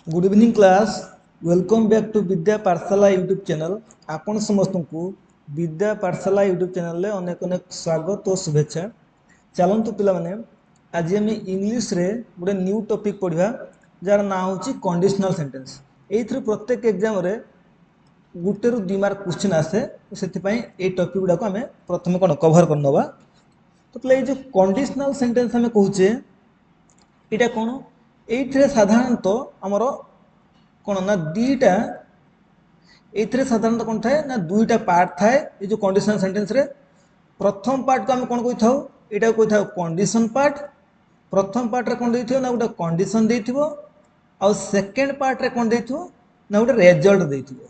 Good evening class. Welcome back to Vidya Pathshala YouTube channel. आपण समस्त को विद्या पाठशाला यूट्यूब चैनल में अनेक अनेक स्वागत और शुभेच्छा। चलतु पे आज आम इंग्लीश रे गोटे न्यू टॉपिक पढ़ा जार ना हूँ कंडीशनल सेंटेंस। ये प्रत्येक एग्जाम रे गोटे रु 2 मार्क क्वेश्चन आसे, तो से टॉपिक गुड़ाक आम प्रथम कौन कभर करनवा। तो पे जो कंडीशनल सेंटेंस आम कहचे यहाँ कौन ये साधारणतः आमर कौन ना दीटा ये साधारणतः कौन थाए ना दुईटा पार्ट थाए। ये जो कंडीशनल सेंटेंस रे प्रथम पार्ट को आम कौन कही था यहाँ कही था कंडीशन पार्ट। प्रथम पार्ट रे कौन देथियो ना गोटे कंडीशन देथियो आ सेकंड पार्ट रे कौन देथियो ना गोटे रिजल्ट देथियो।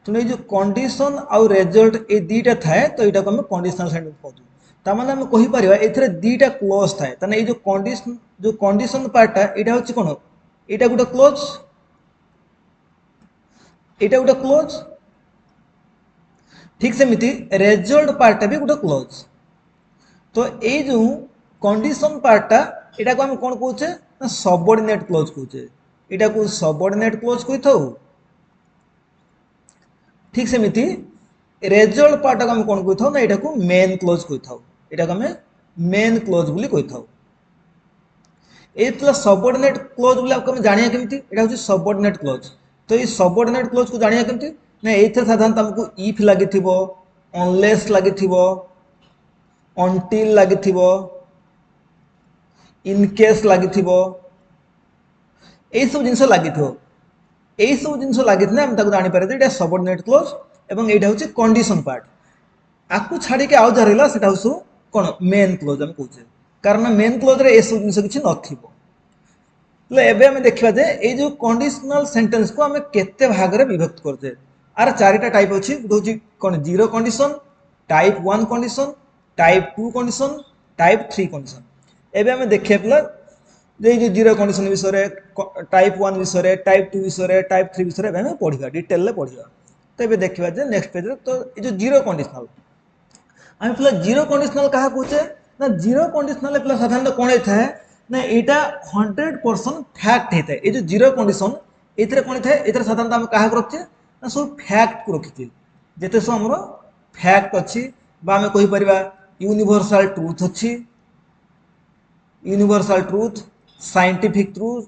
तो ये जो कंडीशन आउ रिजल्ट ये दीटा थाए, तो यहाँ को आम कंडीशनल सेंटेंस कहू। तामाने आम कहि परिबा एथिरे दीटा क्लोज थाए। ताने ये जो कंडीशन पार्टटा एटा होची कोन एटा गोटे क्लोज, एटा गोटे क्लोज। ठीक सेमिति रिजल्ट पार्टटा भी गोटे क्लोज। तो ये जो कंडीशन पार्टटा एटा को हम कोन कहूचे ना सबऑर्डिनेट क्लोज कहूचे। एटा को सबऑर्डिनेट क्लोज कहि थाउ। ठीक सेमिति रिजल्ट पार्ट को हम कोन कहि थाउ ना एटा को मेन क्लोज कहि थाउ। एटा को हम मेन क्लोज बोली कहि थाउ। ए प्लस सबऑर्डिनेट क्लोज बोली आपको हम जानिया केमति एटा होची सबऑर्डिनेट क्लोज। तो ये सबऑर्डिनेट क्लोज को जानिया केमति ना एथे साधारणतः हमको इफ लागिथिबो, अनलेस लागिथिबो, अनटिल लागिथिबो, इन केस लागिथिबो, ए सब जिंस लागिथिबो। ए सब जिंस लागिथिने हम ताको जानि पारे एटा सबऑर्डिनेट क्लोज एवं एटा होची कंडीशन पार्ट। आकु छाड़ी के आउ जरिला सेटा होसु कोन मेन क्लोज हम कहूचे, कारण मेन क्लोज रे ए सब जिंस किछि नथिबो। ले एबे हम देखिबा जे ए जो कंडीशनल सेंटेंस को हम केते भाग रे विभक्त करते। आर चारिटा टाइप अछि। होची कोन zero condition, type 1 condition, type 2 condition, type 3 condition. एबे हम देखिबला जे जो जीरो कंडीशन विषय रे, टाइप 1 विषय रे, टाइप 2 विषय रे, टाइप 3 विषय रे हम पढिबा, डिटेल ले पढिबा। तो एबे देखिबा जे नेक्स्ट पेज रे तो ए जो जीरो कंडीशनल हम प्लस जीरो कंडीशनल कहा कहूचे ना जीरो कंडीशनल प्लस साधारणतः कोन थाए ना एटा 100% फैक्ट हेता है। ये जो जीरो कंडीशन एथरे कोन थाए एथरे साधारणतः हम कहा रखचे ना सब फैक्ट को रखिते। जेते सब हमरो फैक्ट अछि बा हम कहि परिबा यूनिवर्सल ट्रुथ अछि, universal truth, scientific truth,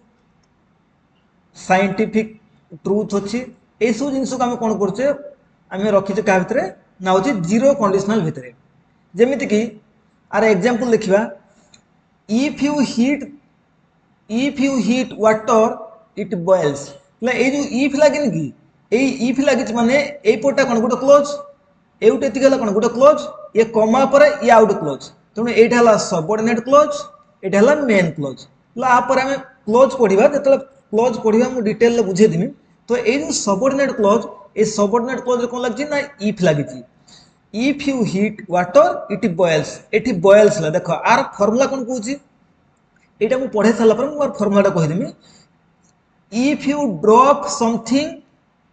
scientific truth अछि। ए सब जिंस को हम कोन करचे हम रखिचे का भितरे ना होची जीरो कंडीशनल भितरे। जेमिति कि आर एग्जांपल देखिबा if you heat water it boils. ए जो इफ लागिन कि ए इफ लागिच माने ए पोटा कोन गोटे क्लोज, एउटे तिगला कोन गोटे क्लोज, ये कमा पर ये आउट क्लोज। तने एटा हला सबऑर्डिनेट क्लोज, एटा हला मेन क्लोज। ला पर हम क्लोज पढिबा जतले क्लोज पढिबा मु डिटेल ले बुझे दिमी। तो ए जो सबऑर्डिनेट क्लोज ए सबऑर्डिनेट क्लोज रे कोन लागिची ना इफ लागिची। If you heat water it boils, एठी बॉइल्स ला देखो आर फार्मूला कोन कहूची एटा मु पढे साला पर मु फार्मूला टा कहि देमी। If you drop something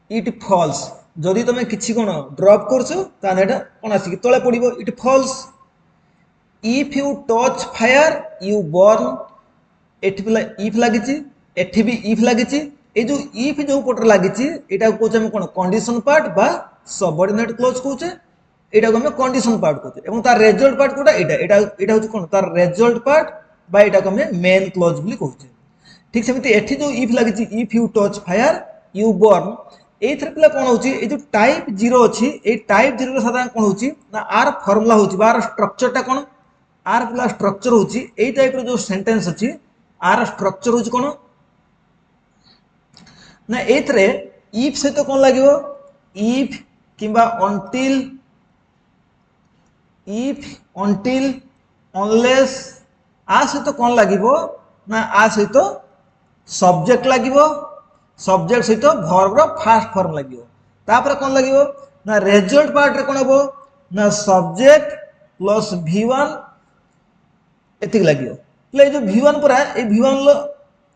it falls. जदि तमे किछि कोन ड्रॉप करछो ताने एटा कोन आसी तळे पडिबो it falls. If you touch fire you burn, एठी पिला इफ लागिची, एठी भी इफ लागिची। ए जो इफ जो पटर लागिची एटा कोचे हम कोन कंडीशन पार्ट बा सबऑर्डिनेट क्लोज कोचे। एटा को हम कंडीशन पार्ट कोचे एवं तार रिजल्ट पार्ट कोटा एटा होची कोन तार रिजल्ट पार्ट बा एटा को हम मेन क्लोज बोली कहूचे। ठीक सेमिति एठी जो इफ लागिची if you touch fire you burn, एथरे पिला कोन होची ए जो टाइप 0 अछि ए टाइप 0 रे साधारण कोन होची ना आर फार्मूला होची बार स्ट्रक्चर टा कोन आर पिला स्ट्रक्चर होची ए टाइप रो जो सेंटेंस अछि आर स्ट्रक्चर होची कोन ना एथरे इफ से तो कोन लागिवो इफ किबा अनटिल, इफ अनटिल, अनलेस। आ सहित कौन लागिवो ना आ सहित सब्जेक्ट लागिवो, सब्जेक्ट सहित वर्ब रो फर्स्ट फॉर्म लागिवो। तापर कौन लागिवो ना रिजल्ट पार्ट रे कौन हबो ना सब्जेक्ट प्लस V1 एतिक लागिवो। ले जो V1 पर ए V1 लो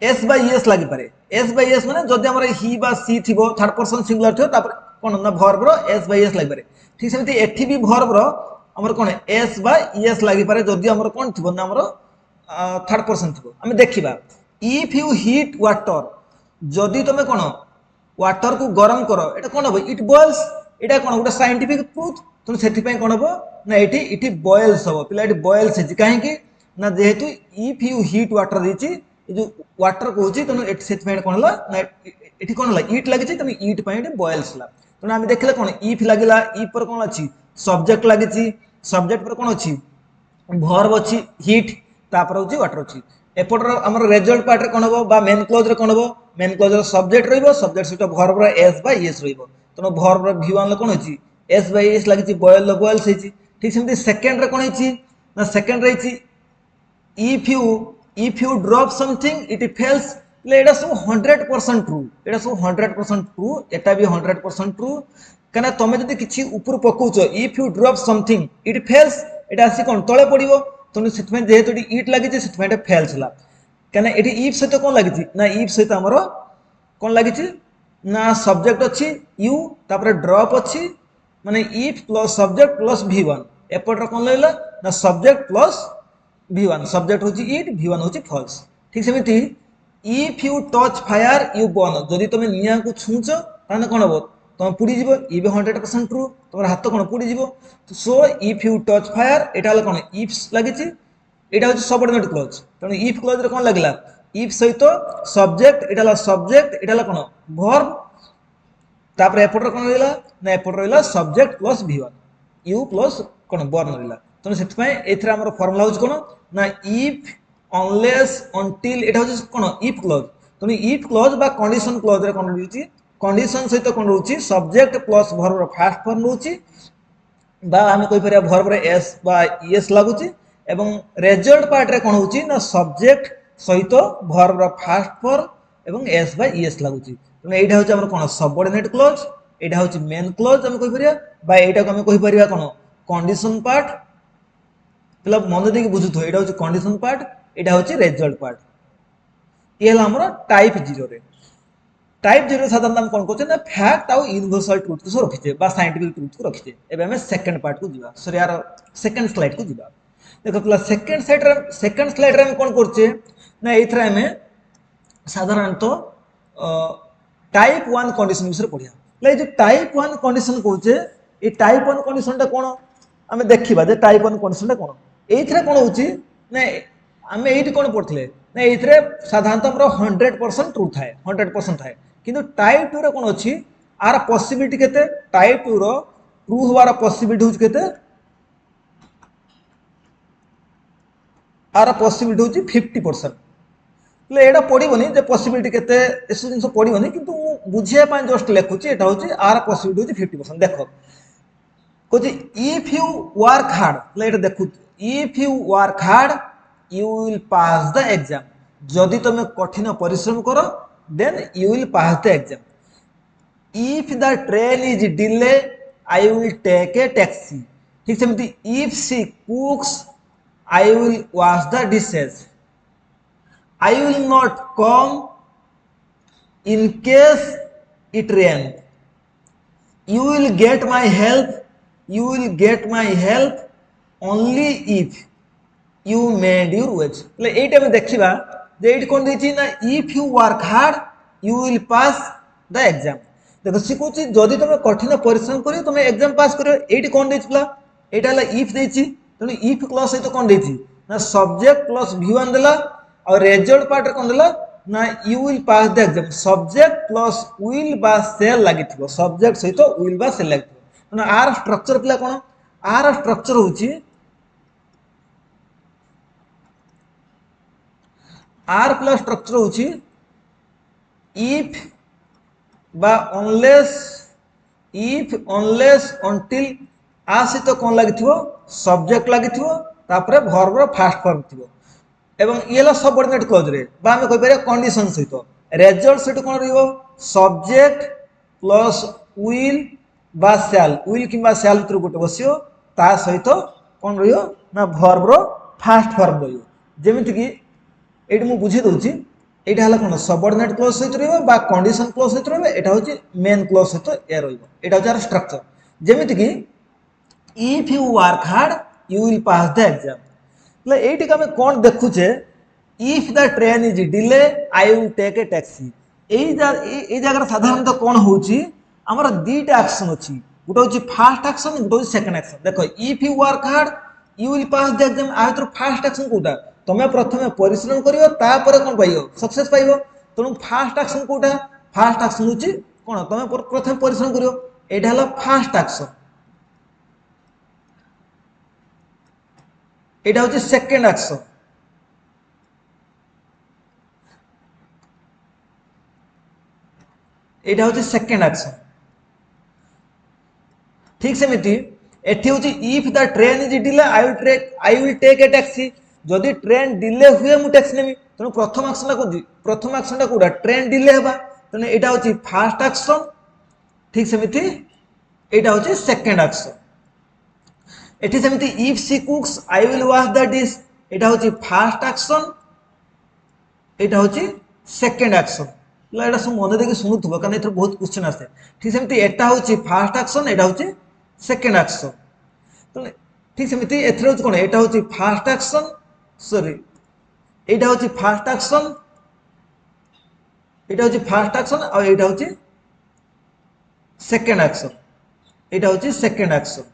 S बाय S लागि पारे। S बाय S माने जदि हमर ही बा सी थिबो थर्ड पर्सन सिंगुलर थियो तापर कोन ना वर्ब रो S बाय S लागि पारे। ठीक सेमिति एठी भी वर्ब रो हमर कोन S बाय S लागि पारे जदि हमर कोन थिबो ना हमर थर्ड पर्सन थिबो। हम देखिबा इफ यू हीट वाटर যদি তুমি কোন ওয়াটার কু গরম কর এটা কোন হবে ইট বয়েলস এটা কোন গোটে সাইন্টিফিক ট্রুথ তেমন সেপাই কোন হব না এটি বয়েলস হব পিলা এটি বয়েলস হয়েছে কাহিঁকি না যেহেতু ইফ ইউ হিট ওয়াটার দিয়েছি এই যে ওয়াটার কହୁছি তেমন সেপাই কোন হল না এটি কোন হল ইট লাগিছে তেমন ইট পাই এটি বয়েলস হল তেমন আমি দেখলে কোন ইফ লাগিলা ইফ পরে কোন আছে সবজেক্ট লাগিছি সবজেক্ট পরে কোন আছে ভর্ব ଅଛି হিট তারপরে হচ্ছে ওয়াটার ଅଛି এপটর আমার রেজল্ট পার্টরে কোন হবো বা মেন ক্লোজ রে কোন হবো মেন ক্লোজ রে সবজেক্ট রইব সবজেক্ট সହିତ ভর্ব রে এস বা ইএস রইব তেনো ভর্ব রে ভি1 রে কোন হইছি এস বাই এস লাগিছি বয়েল রে বয়েলস হইছি ঠিক সেমতি সেকেন্ড রে কোন হইছি না সেকেন্ড রে হইছি if you drop something it fails এটা সব 100% ট্রু এটা সব 100% ট্রু এটা বি 100% ট্রু কারণ তুমি যদি কিছু উপর পকাউছ if you drop something it fails এটা আসি কোন তলে পড়িব তুমি সেতমে যেহেতু এটি ইট লাগিছে সেতমে এটা ফেলস হলা কারণ এটি ইফ সହିତ কোন লাগিছে না ইফ সହିତ আমার কোন লাগিছে না সবজেক্ট ଅଛି ইউ তারপরে ড্রপ ଅଛି মানে ইফ প্লস সবজেক্ট প্লস ভি1 এপটরে কোন লইলা না সবজেক্ট প্লস ভি1 সবজেক্ট হচ্ছে ইট ভি1 হচ্ছে ফলস ঠিক সেমিতি if you touch fire you burn যদি তুমি নিয়াঁকু ছুঁচ তাহলে কোন হব তুমি পুড়ি যাব ই বি 100% ট্রু তোমার হাত কোন পুড়ি যাব so if you touch fire এটা হলো কোন ইফ লাগিছি এটা হচ্ছে সবঅর্ডিনেট ক্লজ তেমন ইফ ক্লজ রে কোন লাগলা ইফ সହିତ সবজেক্ট এটা হলো সবজেক্ট এটা হলো কোন ভার্ব তারপরে এপটরে কোন রইলা না এপটরে রইলা সবজেক্ট প্লস ভি1 ইউ প্লস কোন বর্ন রইলা তেমন সেপাই এথিরে আমার ফর্মুলা হচ্ছে কোন না ইফ অনলেস অনটিল এটা হচ্ছে কোন ইফ ক্লজ তেমন ইফ ক্লজ বা কন্ডিশন ক্লজ রে কোন রয়েছে কন্ডিশন সହିତ কোন রয়েছে সবজেক্ট প্লস ভার্ব র ফার্স্ট ফর্ম রয়েছে বা আমি কই পারিয়া ভার্ব রে এস বা ইএস লাগুছি এবং রেজল্ট পার্ট রে কোন হচ্ছে না সবজেক্ট সହିତ ভার্ব র ফার্স্ট ফর্ম এবং এস বা ইএস লাগুছি তেমন এইটা হচ্ছে আমার কোন সাবঅর্ডিনেট ক্লজ এটা হচ্ছে মেন ক্লজ আমি কই পারিয়া বা এইটাকে আমি কই পারিয়া কোন কন্ডিশন পার্ট পিলা মন দিয়ে বুঝুথ এটা হচ্ছে কন্ডিশন পার্ট এটা হচ্ছে রেজল্ট পার্ট এ হল আমরা টাইপ 0 রে টাইপ 0 সাধারণত আমি কোন করছে না ফ্যাক্ট আউ ইউনিভার্সাল ট্রুথ কু রখিছে বা সাইন্টিফিক ট্রুথ কু রখিছে এবে আমি সেকেন্ড পার্ট কু ଯିବା সরি यार সেকেন্ড স্লাইড কু ଯିବା দেখো পিলা সেকেন্ড স্লাইড রে আমি কোন করছে না এইথরে আমি সাধারণত টাইপ 1 কন্ডিশন বিষয় পড়িয়া এই যে টাইপ 1 কন্ডিশন কହୁছে এই টাইপ 1 কন্ডিশনটা কোন আমি দেখিবা যে টাইপ 1 কন্ডিশনটা কোন এইথরে কোন হচ্ছে না আমি এইটি কোন পড়ছিলে না এইথরে সাধারণত আমরা 100% ট্রু থাকে 100% থাকে কিন্তু টাইপ 2 রে কোন ଅଛି আর পসিবিলিটি কেতে টাইপ 2 रो ট্রু হওয়ার পসিবিলিটি হচ্ছে কেতে আর পসিবিলিটি হচ্ছে 50% એટલે এটা পড়িবনি যে পসিবিলিটি কেতে এসব জিনিস পড়িবনি কিন্তু বুঝিয়া পাই জাস্ট লেখুছি এটা হচ্ছে আর পসিবিলিটি হচ্ছে 50% দেখো কইছি ইফ ইউ ওয়ার্ক হার্ড એટલે এটা দেখু if you work hard you will pass the exam যদি তুমি কঠিন পরিশ্রম করো then you will pass the exam if the train is delay I will take a taxi ঠিক সেমতি if she cooks I will wash the dishes I will not come in case it rains. You will get my help. You will get my help only if you made your wage. એટલે এই টাইমে দেখিবা যে eight কোন দিছি না if you work hard you will pass the exam. দেখো শিখুছি যদি তুমি কঠিন পরিশ্রম করিও তুমি এক্সাম পাস করিও এইটি কোন দিছিলা এটা হলো if দেইছি তুমি if ক্লজ সହିତ কোন দিছি না সবজেক্ট প্লাস v1 দেলা और रेजल्ट पार्ट रे कोन देला ना you will pass the exam subject plus will बा सेल लागिथिबो सब्जेक्ट सहित विल बा सेल लागिथिबो ना आर स्ट्रक्चर पिला कोन आर स्ट्रक्चर होची आर प्लस स्ट्रक्चर होची इफ बा अनलेस अनटिल आ सहित कोन लागिथिबो सब्जेक्ट लागिथिबो तापरे वर्ब रो फास्ट फॉर्म थिबो এবং ইয়েলা सबঅर्डिनेट क्लॉज रे बा हम কই পারে কন্ডিশন সহিত রেজাল্ট সহিত কোন রইব সবজেক্ট প্লাস উইল বা শ্যাল উইল কিংবা শ্যাল ভিতর গোটে বসিও তা সহিত কোন রইব না ভার্ব র ফার্স্ট ফর্ম রইব যেমিতি কি এটি মু বুঝি দউছি এটা হলা কোন सबঅर्डिनेट क्लॉज সহিত রইব বা কন্ডিশন ক্লজ সহিত রইব এটা হচ্ছে মেন ক্লজ সহিত এ রইব এটা হচ্ছে আর স্ট্রাকচার যেমিতি কি if you work hard you will pass the exam এইটিকে আমি কোন দেখুছে if the train is delay I will take a taxi এই জায়গাটা সাধারণত কোন হচ্ছে আমার দুইটা অ্যাকশন আছে গোটা হচ্ছে ফার্স্ট অ্যাকশন গোটা হচ্ছে সেকেন্ড অ্যাকশন দেখো if you work hard you will pass the exam আ ভিতর ফার্স্ট অ্যাকশন কোটা তুমি প্রথমে পরিশ্রম করিও তারপরে কোন পাইও सक्सेस পাইও তেণু ফার্স্ট অ্যাকশন কোটা ফার্স্ট অ্যাকশন হচ্ছে কোন তুমি প্রথমে পরিশ্রম করিও এটা হলো ফার্স্ট অ্যাকশন এটা হচ্ছে সেকেন্ড অ্যাকশন এটা হচ্ছে সেকেন্ড অ্যাকশন ঠিক সেমিতি এটি হচ্ছে if the train is delay I will take a taxi যদি ট্রেন ডিলে হুয়ে মু ট্যাক্সি নেবি তেমন প্রথম অ্যাকশনটা কোটা ট্রেন ডিলে হবা তেমন এটা হচ্ছে ফার্স্ট অ্যাকশন ঠিক সেমিতি এটা হচ্ছে সেকেন্ড অ্যাকশন এটি সেমিতি if she cooks I will wash the dish এটা হচ্ছে ফার্স্ট অ্যাকশন এটা হচ্ছে সেকেন্ড অ্যাকশন এটা সব মনে দেখে শুনুথিব কারণ এর বহুত কোশ্চেন আসে ঠিক সেমিতি এটা হচ্ছে ফার্স্ট অ্যাকশন এটা হচ্ছে সেকেন্ড অ্যাকশন ঠিক সেমিতি এথিরে হচ্ছে কোন এটা হচ্ছে ফার্স্ট অ্যাকশন সরি এটা হচ্ছে ফার্স্ট অ্যাকশন এটা হচ্ছে ফার্স্ট অ্যাকশন আর এটা হচ্ছে সেকেন্ড অ্যাকশন এটা হচ্ছে সেকেন্ড অ্যাকশন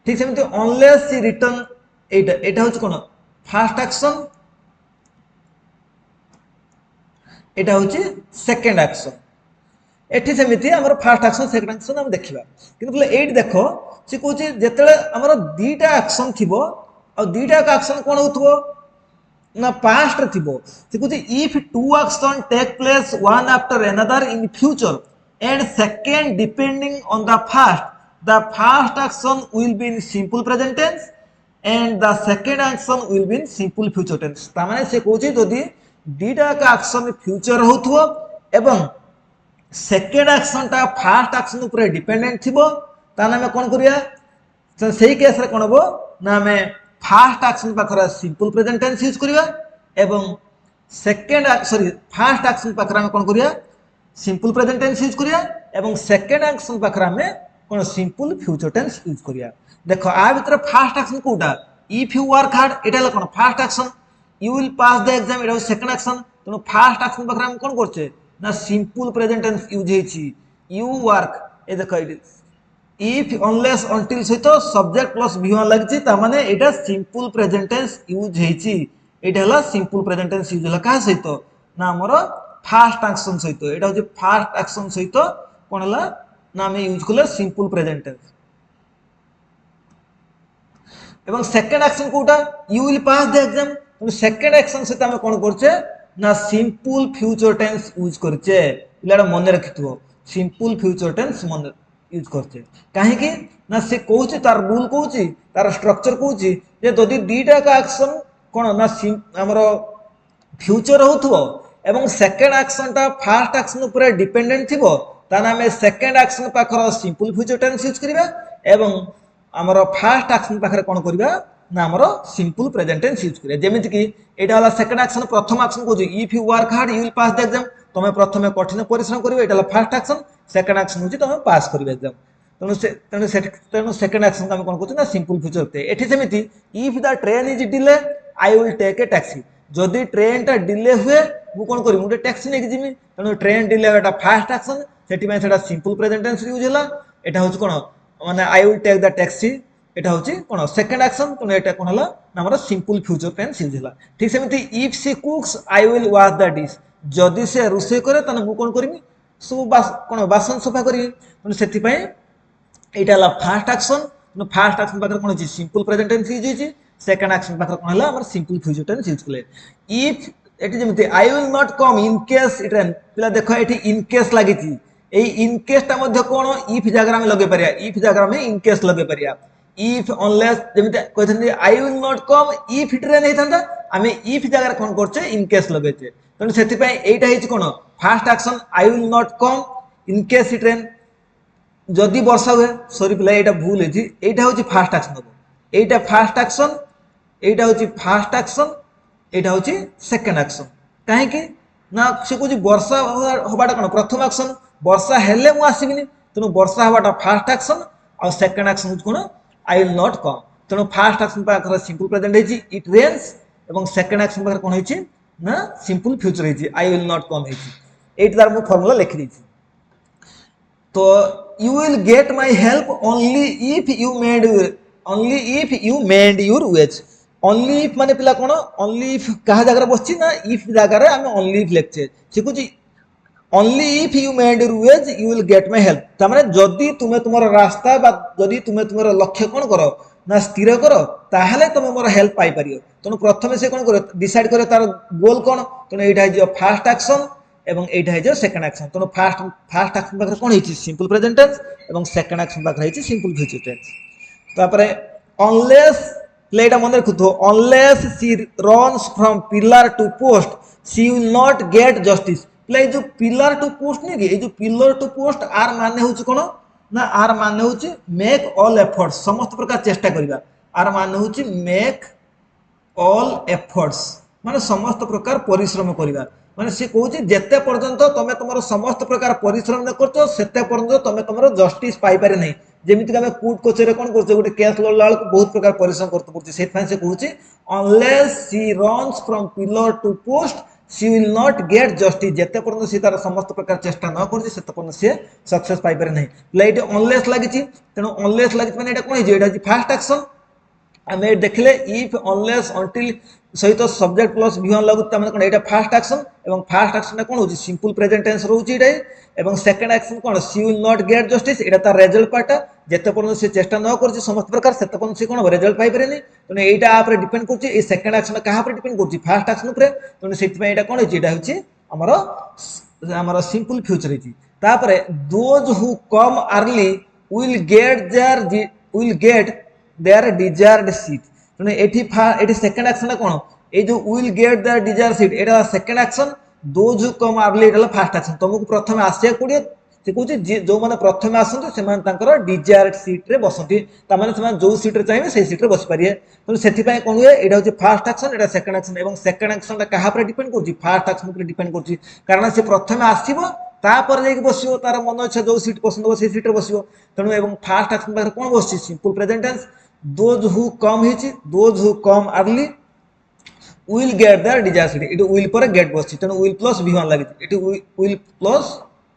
ঠিক সেমিতি অনলেস সি রিটার্ন এটা হচ্ছে কোন ফার্স্ট অ্যাকশন এটা হচ্ছে সেকেন্ড অ্যাকশন এটি সেমিতি আমার ফার্স্ট অ্যাকশন সেকেন্ড অ্যাকশন আমি দেখিবা কিন্তু বলে এইটি দেখো সে কହୁଛି যেতବେଳେ আমার দুইটা অ্যাকশন থিব আর দুইটা অ্যাকশন কোন হউথিব না পাস্ট রে থিব সে কହୁଛି if two action take place one after another in future and second depending on the first action will be in simple present tense and the second action will be in simple future tense তার মানে সে কହୁଛି যদি দুইটা action future হউথিব এবং second অ্যাকশনটা first action উপরে dependent থিব তাহলে আমি কোন করিয়া সেই কেসরে কোন হবো না আমি ফার্স্ট অ্যাকশন পাখরে সিম্পল প্রেজেন্ট টেন্স ইউজ করিবা এবং সেকেন্ড ফার্স্ট অ্যাকশন পাখরে আমি কোন করিয়া সিম্পল প্রেজেন্ট টেন্স ইউজ করিয়া এবং সেকেন্ড অ্যাকশন পাখরে আমি কোন সিম্পল ফিউচার টেন্স ইউজ করিয়া দেখো আ ভিতরে ফার্স্ট অ্যাকশন কোটা ইফ ইউ ওয়ার্ক হার্ড এটা হলো কোন first action you will pass the exam এটা হলো সেকেন্ড অ্যাকশন তেমন ফার্স্ট অ্যাকশন পাখরে আমি কোন করছে না সিম্পল প্রেজেন্ট টেন্স ইউজ হয়েছি ইউ ওয়ার্ক এই দেখো ইফ অনলেস অনটিল সহিত সবজেক্ট প্লস ভি1 লাগছে তার মানে এটা সিম্পল প্রেজেন্ট টেন্স ইউজ হয়েছি এটা হলো সিম্পল প্রেজেন্ট টেন্স ইউজ হলো কার সহিত না আমার ফার্স্ট অ্যাকশন সহিত এটা হচ্ছে ফার্স্ট অ্যাকশন সহিত কোন হলো না আমি ইউজ করলে সিম্পল প্রেজেন্ট টেন্স এবং সেকেন্ড অ্যাকশন কোটা you will pass the exam second action সহিত আমি কোন করছে না সিম্পল ফিউচার টেন্স ইউজ করছে এটা মনে রাখিথিব সিম্পল ফিউচার টেন্স মনে ইউজ করছে কাহিকি না সে কହୁଛି তার রুল কହୁଛି তার স্ট্রাকচার কହୁଛି যে যদি দুইটা অ্যাকশন কোন না আমার ফিউচার হউথিব এবং সেকেন্ড অ্যাকশনটা ফার্স্ট অ্যাকশন উপরে ডিপেন্ডেন্ট থিব তাহলে আমি সেকেন্ড অ্যাকশন পাখর সিম্পল ফিউচার টেন্স ইউজ করিবা এবং আমার ফার্স্ট অ্যাকশন পাখরে কোন করিবা না আমার সিম্পল প্রেজেন্ট টেন্স ইউজ করিবা যেমিতি কি এটা হলো সেকেন্ড অ্যাকশন প্রথম অ্যাকশন কହୁଛି if you work hard you will pass the exam তুমি প্রথমে কঠিন পরিশ্রম করিবে এটা হলো ফার্স্ট অ্যাকশন সেকেন্ড অ্যাকশন হচ্ছে তুমি পাস করিবে এক্সাম তেণু সেকেন্ড অ্যাকশন আমি কোন করছি না সিম্পল ফিউচার এটি সেমিতি if the train is delay I will take a taxi যদি ট্রেনটা ডিলে হুয়ে মু কোন করি মু ট্যাক্সি নেকি জিমি তেণু ট্রেন ডিলে এটা ফার্স্ট অ্যাকশন সেটিপাই সেটা সিম্পল প্রেজেন্ট টেন্স ইউজ হলা এটা হচ্ছে কোন মানে I will take the taxi এটা হচ্ছে কোন সেকেন্ড অ্যাকশন তেণু এটা কোন হলা না আমরা সিম্পল ফিউচার টেন্স ইউজ হলা ঠিক সেমিতি if she cooks I will wash the dish যদি সে রোষেই করে তাহলে মু কোন করিমি সব কোন বাসন সফা করিবি তেণু সেটিপাই এটা হলো ফার্স্ট অ্যাকশন ফার্স্ট অ্যাকশন পাখরে কোন হচ্ছে সিম্পল প্রেজেন্ট টেন্স ইউজ হয়েছে সেকেন্ড অ্যাকশন পাখরে কোন হলো আমার সিম্পল ফিউচার টেন্স ইউজ কলে ইফ এটি যেমতি I will not come in case এটা পিলা দেখো এটি ইন কেস লাগিছি এই ইন কেসটা মধ্যে কোন ইফ জায়গা আমি লগাই পারিয়া ইফ জায়গা আমি ইন কেস লগাই পারিয়া ইফ অনলেস যেমতি কইথান্তি I will not come if train হইতান্তা আমি ইফ জায়গা কোন করছে ইন কেস লগাইছে তেণু সেটিপাই এইটা হইছে কোন first action I will not come in case train যদি বর্ষা হুয়ে সরি পিলা এটা ভুল হয়েছি এইটা হচ্ছে ফার্স্ট অ্যাকশন হবো এইটা ফার্স্ট অ্যাকশন এইটা হচ্ছে ফার্স্ট অ্যাকশন এটা হচ্ছে সেকেন্ড অ্যাকশন কাহিকি না সে কହୁଛି বর্ষা হবাটা কোন প্রথম অ্যাকশন বর্ষা হেলে মু আসিবিনি তেণু বর্ষা হবাটা ফার্স্ট অ্যাকশন আর সেকেন্ড অ্যাকশন হচ্ছে কোন আই উইল নট কম তেণু ফার্স্ট অ্যাকশন পাখরে সিম্পল প্রেজেন্ট হয়েছি ইট রেন্স এবং সেকেন্ড অ্যাকশন পাখরে কোন হয়েছে ना सिंपल फ्यूचर है आई विल नॉट कम है एट तार मु फॉर्मूला लिखि देछि तो you will get my help only if you mend your veg only if माने पिला कोन ओनली इफ कहा जगह बसछि ना इफ जगह रे हम ओनली इफ लेक्चर सिकुछि only if you mend your ways you will get my help तामाने जदी तुमे तुमर रास्ता बा जदी तुमे तुमर लक्ष्य कोन करो ना स्थिर करो ताहले तुमे मोर हेल्प पाई परियो तनु प्रथमे से कोन करो डिसाइड करो तार गोल कोन तनु एटा है जो फर्स्ट एक्शन एवं एटा है जो सेकंड एक्शन तनु फर्स्ट एक्शन बाकर कोन हिची सिंपल प्रेजेंट टेंस एवं सेकंड एक्शन बाकर हिची सिंपल फ्यूचर टेंस तापरे अनलेस प्लेटा मन रखुथो unless she runs from pillar to post she will not get justice प्ले जो पिलर टू पोस्ट नहीं कि जो पिलर टू पोस्ट आर माने होची कोन ना आर माने होची मेक ऑल एफर्ट्स समस्त प्रकार चेष्टा करिबा आर माने होची मेक ऑल एफर्ट्स माने समस्त प्रकार परिश्रम करिबा माने से कहूची जेते पर्यंत तमे तमरो समस्त प्रकार परिश्रम न करतो सेते पर्यंत तमे तमरो जस्टिस पाई पारे नहीं जेमिति का कोर्ट कचेरी कोन करछे गोटे केस लड़ला बहुत प्रकार परिश्रम करतो पड़छ सेत फाइन से कहूची unless she runs from pillar to post she will not get justice जेते पर्यंत से तार समस्त प्रकार चेष्टा न करछि सेते पर्यंत से सक्सेस पाई पारे नहीं प्लेट अनलेस लागिछि तेनो अनलेस लागिछि माने एटा कोन हिजे एटा फर्स्ट एक्शन आमे देखले इफ अनलेस अंटिल सहित सब्जेक्ट प्लस V1 लागु तमने कोन एटा फर्स्ट एक्शन एवं फर्स्ट एक्शन कोन होची सिंपल प्रेजेंट टेंस रहउची एटा एवं second action cone she will not get justice एटा तार रिजल्ट पार्ट जेते पर्यंत से चेष्टा न करछि समस्त प्रकार सेते पर्यंत से कोन रिजल्ट पाई परनी तने एटा आपरे डिपेंड करछि ए सेकंड एक्शन कहा पर डिपेंड करछि फर्स्ट एक्शन ऊपर तने सेति में एटा कोन होची एटा होची हमरो सिंपल फ्यूचर होची तापरे those who come early will get their desired seat तने एठी सेकंड एक्शन कोन ए जो will get their desired seat एटा second action those who come early एटा फर्स्ट एक्शन तुमको प्रथम आसिया पड़ियो से कहूँ जो मैंने प्रथम आसती से डिजायर्ड सीट्रे बसती से जो सीट्रे चाहिए से सीट्रे बस पारे तो से कौन हुए यहाँ हूँ फास्ट एक्शन एटा सेकंड एक्शन और सेकंड एक्शन क्या डिपेंड कर फास्ट एक्शन पर डिपेंड कर कारण से प्रथम आसो तापर जाकि बस तार मन इच्छा जो सीट पसंद हो से सीट्रे बस तेणु फास्ट एक्शन पाखे कौन बस simple present tense those who come होती those who come early will get their desired seat ये विल पर गेट बस तेणु विल प्लस V1 लगी विल प्लस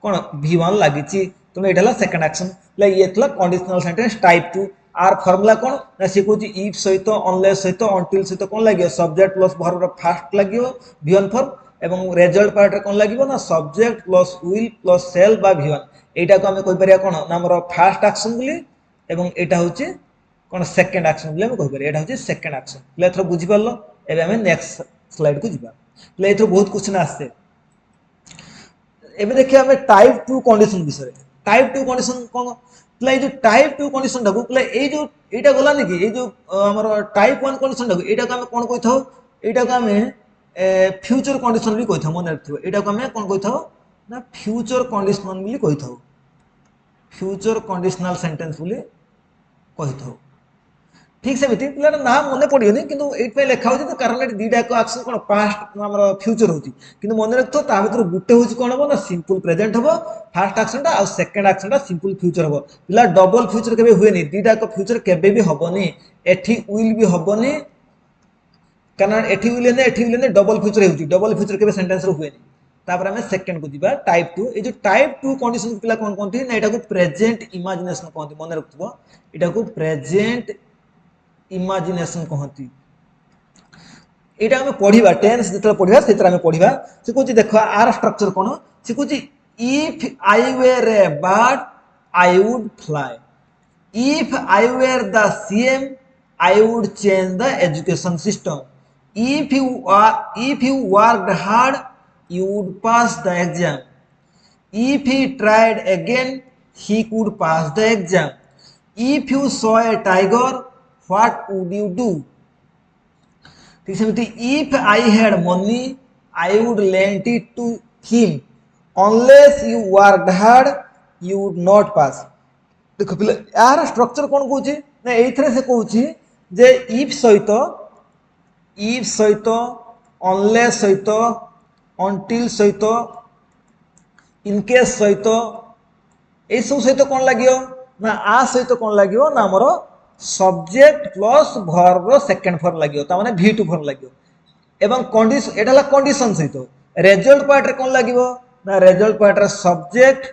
कौन V1 लगी तेणु ये सेकंड एक्शन ये कंडीशनल सेंटेंस टाइप 2 आर फॉर्मूला कौन ना सी कहूँ इफ सहित अनलेस सहित अंटिल सहित कौन लगे सब्जेक्ट प्लस वर्ब फास्ट लगे V1 फॉर्म एवं रिजल्ट पार्ट कौन लगे ना सब्जेक्ट प्लस विल प्लस सेल बा V1 एटा को आमे कहि परिया कौन ना हमर फास्ट एक्शन बोली एवं एटा होची कौन सेकंड एक्शन बोली आमे कहि परिया एटा होची सेकंड एक्शन ले एथरो बुझि परलो एबे आमे नेक्स्ट स्लाइड को जिबा ले एथरो बहुत क्वेश्चन आसे एबे देखिए हमें टाइप 2 कंडीशन विषय टाइप 2 कंडीशन कौन प्ले जो टाइप 2 कंडीशन डाकू प्ले ए जो एटा गला नै कि ए जो हमर टाइप 1 कंडीशन डाकू एटा को हम कोन कहि थाउ एटा को हम फ्यूचर कंडीशन भी कहि थाउ मन रखथिबो एटा को हम कोन कहि थाउ ना फ्यूचर कंडीशनल भी कहि थाउ फ्यूचर कंडीशनल सेंटेंस बोली कहि थाउ ठीक से मिति पिलार नाम मने पडियोनी किंतु एट पे लेखा होची तो कारण एट दीटा को एक्शन कोन पास्ट हमर फ्यूचर होची किंतु मने रखतो ता भीतर गुटे होची कोन हो ना सिंपल प्रेजेंट हो फर्स्ट एक्शन ता और सेकंड एक्शन ता सिंपल फ्यूचर हो पिला डबल फ्यूचर केबे हुए नहीं दीटा को फ्यूचर केबे भी होबनी एठी विल भी होबनी कारण एठी विल ने डबल फ्यूचर केबे सेंटेंस रो हुए नहीं तापर हमें सेकंड को दिबा टाइप 2 ए जो टाइप 2 कंडीशन पिला कोन कोनथि ना एटा को प्रेजेंट इमेजिनेशन कोनथि मने रखथबो एटा को प्रेजेंट इमेजिनेशन कहती एटा हमें पढ़िबा टेंस जेतरा पढ़िबा सेतरा हमें पढ़िबा से कहूची देखो आर स्ट्रक्चर कोन से कहूची if I were a bird I would fly if I were the CM I would change the education system if you worked hard you would pass the exam if he tried again he could pass the exam if you saw a tiger what would you do ठीक सेमती if I had money I would lend it to him unless you worked hard you would not pass देखो पिले यार structure कोन कहूची ना एथरे से कहूची जे if सहित unless सहित until सहित इनकेस सहित ए सब सहित कौन लगियो ना आ सहित कौन लगियो ना हमरो subject plus verb second form लगियो ता माने V2 फॉर्म लगियो एवं कंडीशन एटा ला कंडीशन सहित रिजल्ट पार्ट रे कोन लागिवो ना रिजल्ट पार्ट रे subject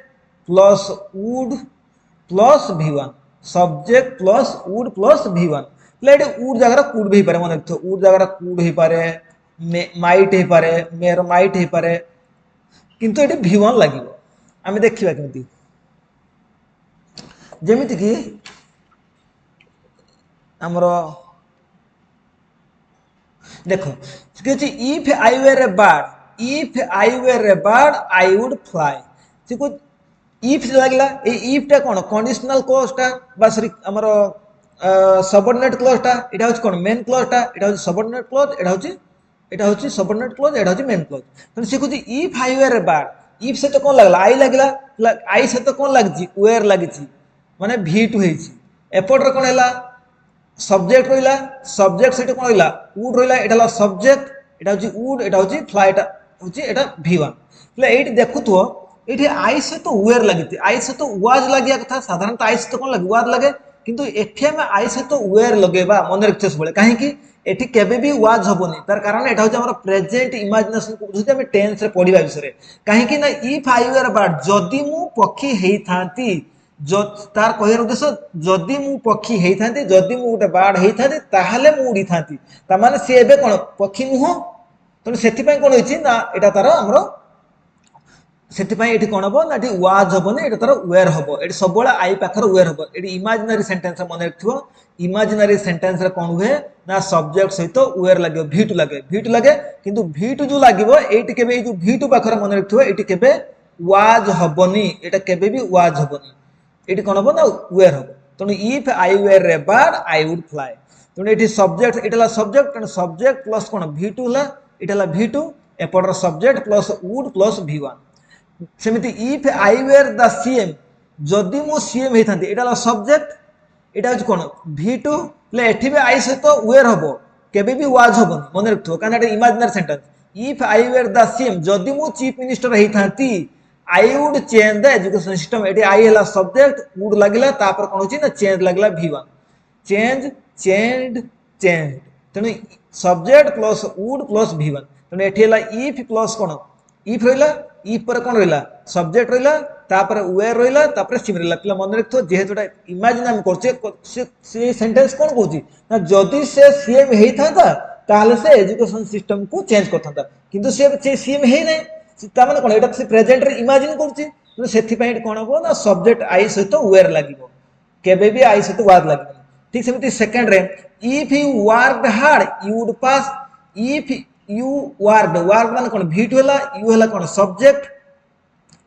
plus would plus v1 subject plus would plus v1 लेट वुड जगह कुड भी पारे मन देखो वुड जगह कुड ही पारे माइट ही पारे मेर माइट ही पारे किंतु एटी v1 लागिवो आमे देखिबा केमती जेमिति कि हमरो देखो if I were a bird I would fly देखो इफ लागला ए इफ टा कोन कंडीशनल क्लॉज टा बा सॉरी हमरो सबऑर्डिनेट क्लॉज टा एटा होछ कोन मेन क्लॉज टा एटा होछ सबऑर्डिनेट क्लॉज एटा होछ सबऑर्डिनेट क्लॉज एटा होछ मेन क्लॉज तो से कुछ if I were a bird if से तो कोन लागला आई लागला आई से तो कोन लागछि वेयर लागिछि माने v2 हेछि एपोर्ट रे कोन हैला सब्जेक्ट रहिला सब्जेक्ट सेट कोन रहिला वुड रहिला एटाला सब्जेक्ट एटा होची वुड एटा होची फ्लाई एटा होची एटा v1 ले एटी देखुतो एटी आई से तो वेयर लागिति आई से तो वाज लागिया कथा साधारणतः आई से तो कोन लागे वाज लागे किंतु एठी में आई से तो वेयर लगेबा मन रखछस बोले काहे कि एठी केबे भी वाज हबोनी तार कारण एटा होची हमर प्रेजेंट इमेजिनेशन को बुझुते हम टेंस रे पढिबा विषय काहे कि ना इफ आई वेयर बर्ड जदी मु पक्षी हेई थांती जो तार कहर उद्देश्य जदि मु पक्षी हेई थांती जदि मु गोटे बार्ड हेई थांती ताहले मु उड़ी थांती ता माने से एबे कोन पक्षी नुह तो सेति पय कोन होइछि ना एटा तार हमरो सेति पय एठी कोन हबो ना एठी वाज हबोनी एटा तार वेयर हबो एठी सब बळा आई पाखर वेयर हबो एठी इमेजिनरी सेंटेंस मन रखथिबो इमेजिनरी सेंटेंस रे कोन हुए ना सब्जेक्ट सहित वेयर लागे v2 लागे किंतु v2 जो लागिवो एठी केबे ए जो v2 पाखर मन रखथिबो एठी केबे वाज हबोनी एटा केबे भी वाज हबोनी एटी कोन हबो ना वेयर हबो तने if I were a bird I would fly तने एटी सब्जेक्ट एटाला सब्जेक्ट तने सब्जेक्ट प्लस कोन v2 ला एटाला v2 एपडर subject plus would plus v1 सेमिति if I were the CM जदी मु सीएम हे थांती एटाला सब्जेक्ट एटा होच कोन v2 ले एठी बे आई से तो वेयर हबो केबे भी वाज हबो मन रखथो काना एटा imaginary sentence if I were the CM जदी मु चीफ मिनिस्टर हे थांती I would change the education system एटी आई हला सब्जेक्ट वुड लागला तापर कोन होची ना चेंज लागला v1 चेंज तने subject plus would plus v1 तने एठी हला इफ प्लस कोन इफ रहिला इफ पर कोन रहिला सब्जेक्ट रहिला तापर वेयर रहिला तापर सिम रहिला पिला मन रखतो जेहेतुटा इमेजिन हम करछे से सेंटेंस कोन कहूची ना जदी से सीएम हेई थाता ताहले से एजुकेशन सिस्टम को चेंज करथांता किंतु से सीएम हेई नै ताମାନେ कोन एटा से प्रेजेंट रे इमेजिन करछि तो सेथि पय कोन हो ना सब्जेक्ट आई सहित वेयर लागिवो केबे भी आई सहित वाज लागिवो ठीक सेमिति सेकंड रे if you worked hard you would pass if you worked माने कोन v2 हला यू हला कोन सब्जेक्ट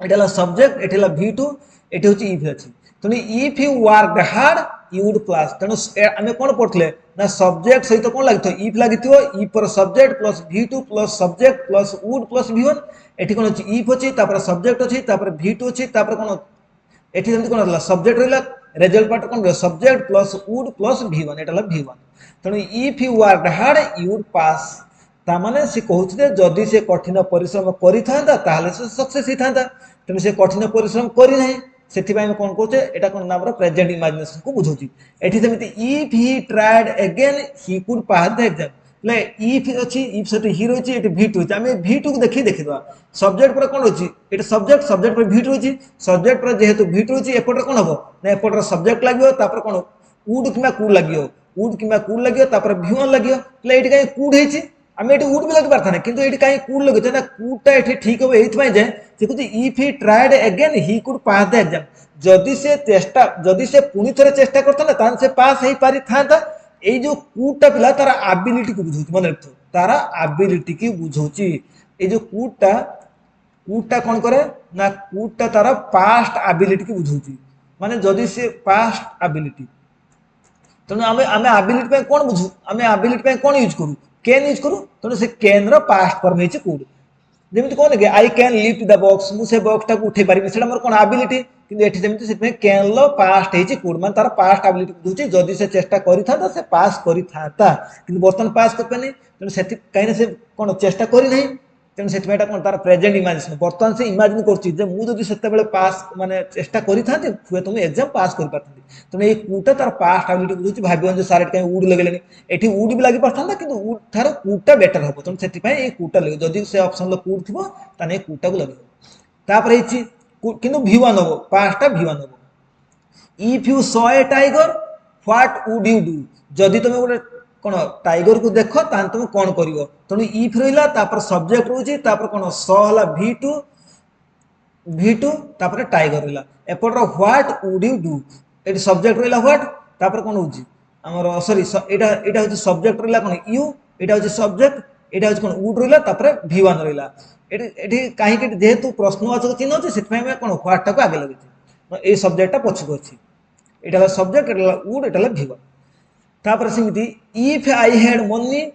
एटाला सब्जेक्ट एटाला v2 एटी होछि इफ अछि तने if you worked hard you would pass तने हमें कोन पढले ना सब्जेक्ट सहित कोन लागितो इफ लागितो इफ पर subject plus v2 plus subject plus would plus v1 एठी कोन अछि इफ अछि तापर सब्जेक्ट अछि तापर v2 अछि तापर कोन एठी जेमति कोन रहला सब्जेक्ट रहला रिजल्ट पार्ट कोन रहला subject plus would plus v1 एटाला v1 तने if you worked hard you would पास ता माने से कहउछि जे जदी से कठिन परिश्रम करि थांता ताहले से सक्सेस हि थांता तने से कठिन परिश्रम करि नै सेथि पय हम कोन कहउछे एटा कोन नाम रो प्रेजेंट इमेजिनेशन को बुझौछि एठी जेमति if he tried again he could pass the exam ले इफ अछि इफ से ही रहछि एटी v2 हमें v2 को देखिबा सब्जेक्ट पर कोन होछि एटा सब्जेक्ट पर v2 होछि सब्जेक्ट पर जेहेतु v2 होछि एपटर कोन हबो ना एपटर सब्जेक्ट लागियो तापर कोन वुड किमा कुड लागियो तापर v1 लागियो ले एटी काई कुड हेछि हमें एटी वुड भी लगे पारथाने किंतु एटी काई कुड लगे ना कुडटा एटी ठीक हो एथि पय जे से कहति if he tried again he could pass the exam जदी से पुनी थरे चेष्टा करता ना तान से पास हे पारि थाता ए जो कुडटा पिला तारा एबिलिटी को बुझौछि मन रखतो तारा एबिलिटी की बुझौछि ए जो कुडटा कोन करे ना कुडटा तारा पास्ट एबिलिटी की बुझौछि माने जदी से पास्ट एबिलिटी तने हमें एबिलिटी पे कोन बुझु हमें एबिलिटी पे कोन यूज करू कैन यूज करू तो से कैन रो पास्ट फॉर्म हेछि कुड जेमिति कोन के I can lift the box मु से बॉक्स टा को उठे पारि सेटा मोर कोन एबिलिटी किंतु एठी जेमिति से कैन लो पास्ट हेछि कुड मान तार पास्ट एबिलिटी बुझुछि जदी से चेष्टा करि थाता से पास करि थाता किंतु बर्तन पास कर पने तो सेति काइने से कोन चेष्टा करि नै तेणु से कौन तार प्रेजेंट इमाजिनेशन बर्तमान से इमाजिन करुँच पास माने चेष्टा करी था हुए तुम एग्जाम पास कर पारती तेणु ये कूटा तार पास्ट एबिलिटी बुझुची भाव सारे कहीं उड लगे ये उड भी लगी पारता कि उड थार कूटा बेटर हम तेणु से कूटा लगे जदि से ऑप्शन कूड थी ताने कूटा को लगे कि V1 हम पास्टा V1 हम if you saw a tiger what would you do जदि तुम गोटे कौन टाइगर को देख तान तुम कौन कर तेणु इफ रहा सब्जेक्ट रोचे कौन सला V2 तापर टाइगर रहा एपट व्हाट वुड यू डू ये सब्जेक्ट रहा व्हाट तापर कौन होमर सॉरी यहाँ हूँ सब्जेक्ट रहा कौन यू यहाँ हूँ सब्जेक्ट यहाँ हूँ कौन वुड रहा V1 रहा ये कहीं जेहेतु प्रश्नवाचक चिन्ह अच्छे से कौन व्हाट टाक आगे लगे ये सब्जेक्टा पछक अच्छी यहाँ सब्जेक्ट यहाँ वुड यहाँ V1 तापर सेमती if I had money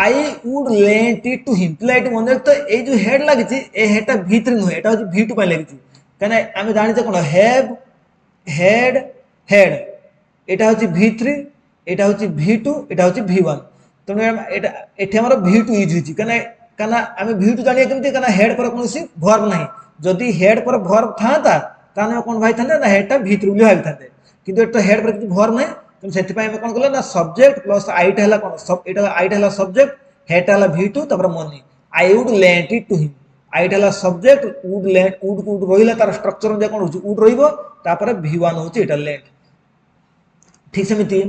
I would lent it to him पिला मन तो ये जो हेड लगी हेडटा V3 नुहे यहाँ हूँ V2 लगी कहीं आम जाने कौन हैव हेड हेड यहाँ हूँ V3 यहाँ हूँ V2 यहाँ हूँ V1 तेणु ये आम V2 यूज होती कहीं आम V2 जाना कमी हेड पर कौन भर्व ना जदि हेड पर भर्व था कौन भाई था हेडटा V3 भाई था कि हेड पर किसी भर्व ना से कौन कल ना सब्जेक्ट प्लस आईटा है कौन आईटा है सब्जेक्ट हेटा है V2 तापर money I would lent it to him आईटा है subject would lent would would रहा तार स्ट्रक्चर कौन वुड रहा V1 हूँ यहाँ लेंट ठीक सेमती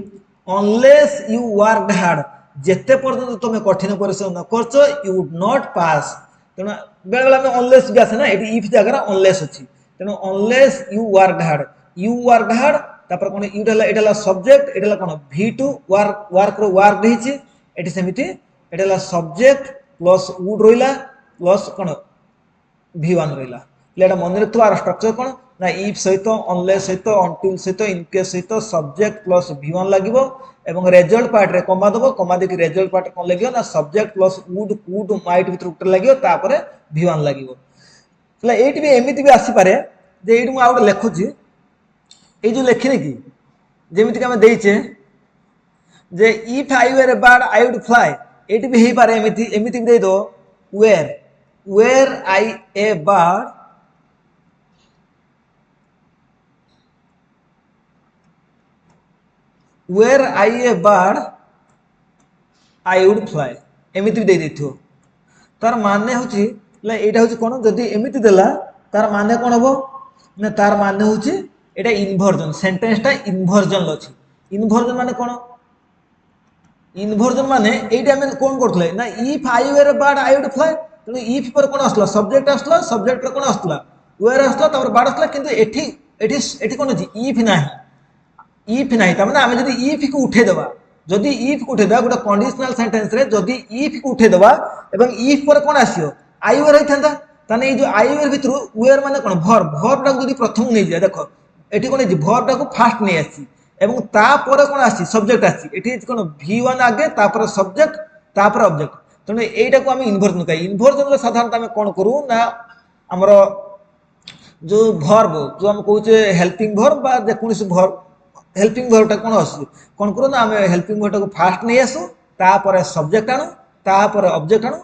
अनलेस यू वर्क हार्ड जिते पर्यटन तुम कठिन परिश्रम न कर यू वुड नॉट पास तेणु बेले बेले अनलेस भी आसे ना ये इफ जगह अनलेस अच्छी तेणु अनलेस यू वर्क हार्ड तापर कौन यूटा सब्जेक्ट यहाँ कौन V2 वर्क वर्क रही सेमती यहाँ सब्जेक्ट प्लस वुड रहा प्लस कौन V1 रहा मन रखा स्ट्रक्चर कौन ना इफ सहित अनलेस सहित अनटिल सहित इनकेस सहित सब्जेक्ट प्लस V1 लगे रेजल्ट पार्ट रे कमा दब कमा देखिए रेजल्ट पार्ट कौन लगे ना subject plus would would might भर लगे V1 लगे ये भी एमती भी आसीपे जे ये मुझे लिखुची ये जो लिखिनी कि जमीक आम देचे जे if I were a bird I would fly ये भी हो पारे एमती भी दो were I a bird were I a bird I would fly एमती भी दे तार मान हूँ यहाँ हूँ कौन जदि एमती देला तार मान कौन हम ना तार मान हूँ এটা ইনভার্জন সেন্টেন্সটা ইনভার্জন আছে ইনভার্জন মানে কোন ইনভার্জন মানে এইটা আমি কোন করতলে না if I were a bird I would fly তেণু ইফ পর কোন আসলা সবজেক্ট পর কোন আসলা ওয়্যার আসলা তারপর বার্ড আসলা কিন্তু এটি এটি এটি কোন আছে ইফ নাই তার মানে আমি যদি ইফ কু উঠে দেবা যদি ইফ কু উঠে দেবা গোটা কন্ডিশনাল সেন্টেন্স রে যদি ইফ কু উঠে দেবা এবং ইফ পর কোন আসিও আই ওয়্যার হইতান্তা তাহলে এই যে আই ওয়্যার ভিতর ওয়্যার মানে কোন ভার্বটা যদি প্রথম নেই যায় দেখো এটি কোন ভার্বটা কো ফার্স্ট নিয়ে আসছি এবং তারপরে কোন আসছি সবজেক্ট আসছি এটি কোন V1 আগে তারপরে সবজেক্ট তারপরে অবজেক্ট তেমন এইটাকে আমি ইনভার্জন কই ইনভার্জন সাধারণত আমি কোন করু না আমার जो भर्ब जो आम कहे हेल्पिंग भर्ब बा जेकोसी भर्ब हेल्पिंग भर्बटा कौन कौन करूँ ना आम हेल्पिंग भर्बटा को फास्ट नहीं आसू तापर सब्जेक्ट आणु तापर ऑब्जेक्ट आणु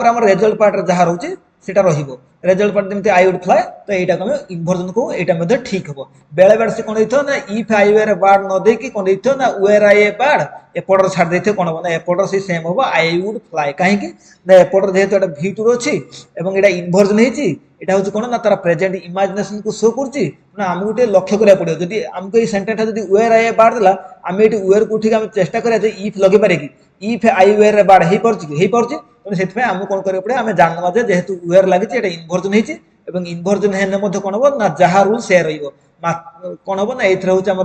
आम रेजल्ट पार्ट जहाँ रोचे सेटा रहिबो रेजल्ट पार्ट जमी आई वुड फ्लाई तो यहाँ को इनभर्जन को यहाँ ठीक हम बेले बेले से कौन ना if I were a bird न देकी कौन ना वेर आई ए बार्ड एपटर छाड़ दे कौन हम ना एपटर से सेम हम आई वुड फ्लाई कहीं ना एपटर जेहेतु यहाँ V2 अच्छी और यहाँ इनभर्जन होती यहाँ हूँ कौन ना तार प्रेजेंट इमाजिनेशन को शो कर आमको गोटे लक्ष्य करा पड़ो जब आमको ये सेंटेंस जब वेर आई ए बार्ड देला आम ये वेर को उठिक चेष्टा करा इफ लगे पारे कि if I were a bird हो पारे तेणु आम कौन करा पड़े आम जानवा जेहेतु वेर लगी इनभर्जन होती इनभर्जन हेने कौन हम ना जहाँ रूल से कौन हम ना ये हूँ आम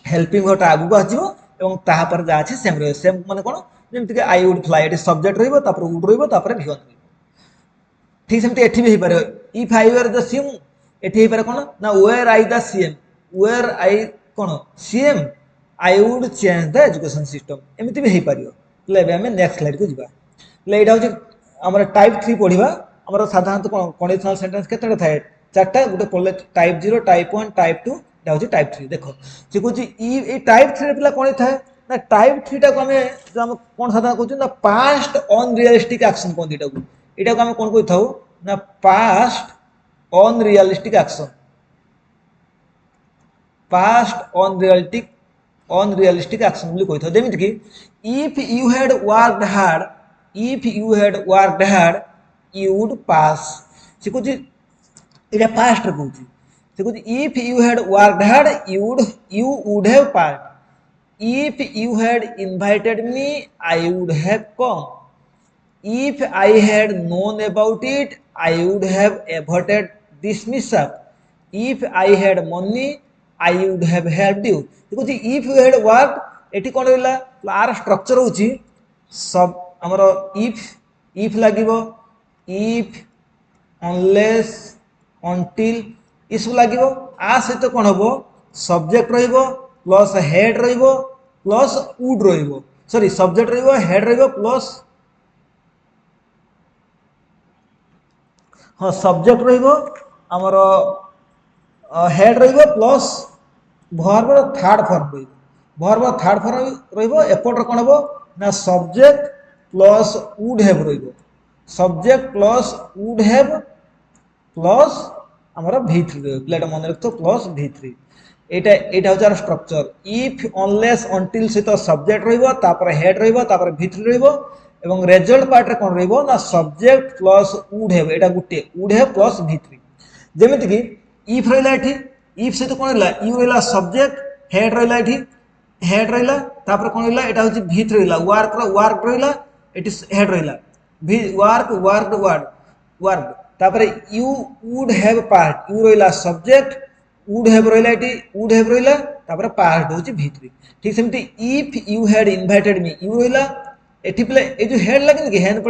हेल्पिंग भर्बटा आगू आसपर जहाँ अच्छे सेम रही सेम मैंने कौन जमीक आई वुड फ्लाई ये सब्जेक्ट रुड V1 ठीक सेमती एठी भी पारे if I were the CM एठी पारे कौन ना were I the CM were I कौन CM I would change the education system एमती भी हो पार आम नेक्स्ट स्लाइड को जावा यहाँ हूँ आम टाइप 3 पढ़ा आम साधारणतः कौन कंडीशनल सेंटेंस केते थाए चार्टा गोटे पढ़ले टाइप 0 टाइप 1 टाइप 2 यहाँ हूँ टाइप 3 देख सी कह टाइप 3 पिला कौन थाए ना टाइप 3 टाको आमे जो हम कोन साधारण कहउछु ना पास्ट अनरियलिस्टिक एक्शन कोन दिटाको एटाको आमे कोन कहि थाउ ना past unrealistic action past unrealistic action बोली कहि थाउ जेमिति कि if you had worked hard you would pass से कुछ इटा पास्ट रे कहउछि से कुछ if you had worked hard you would have passed if you had invited me I would have come if I had known about it I would have avoided this mishap if I had money I would have helped you से कुछ if you had worked एटी कोन रहला आर structure होछि सब हमरो if लागिवो if unless until ये सब लागिवो आ सहित कोन हबो सब्जेक्ट रहिबो प्लस हेड रहिबो प्लस वुड रहिबो सॉरी सब्जेक्ट रहिबो हेड रहिबो प्लस हां सब्जेक्ट रहिबो हमर हेड रहिबो प्लस वर्ब थर्ड फॉर्म रहिबो वर्ब थर्ड फॉर्म रहिबो एपट कोन हबो ना सब्जेक्ट प्लस वुड हैव रहिबो subject plus would have plus हमारा v3 प्लेटा मन रखतो plus v3 Etah होचार structure if unless until से तो सब्जेक्ट रहिबो तापर हेड रहिबो तापर v3 रहिबो एवं रिजल्ट पार्ट रे कोन रहिबो ना subject plus would have Etah Gute would have plus v3 जेमिति कि इफ रहिला एठी इफ से तो कोन रहिला यू रहिला सब्जेक्ट हेड रहिला एठी हेड रहिला तापर कोन रहिला एटा होची v3 रहिला वर्क रहिला इट इज हेड रहिला वर्क तापरे you would have part you रहिला सब्जेक्ट वुड हैव रहिला एटी वुड हैव रहिला तापरे पार्ट होची v3 ठीक सेमती if you had invited me you रहिला एटी प्ले ए जो हेड लागन कि हेड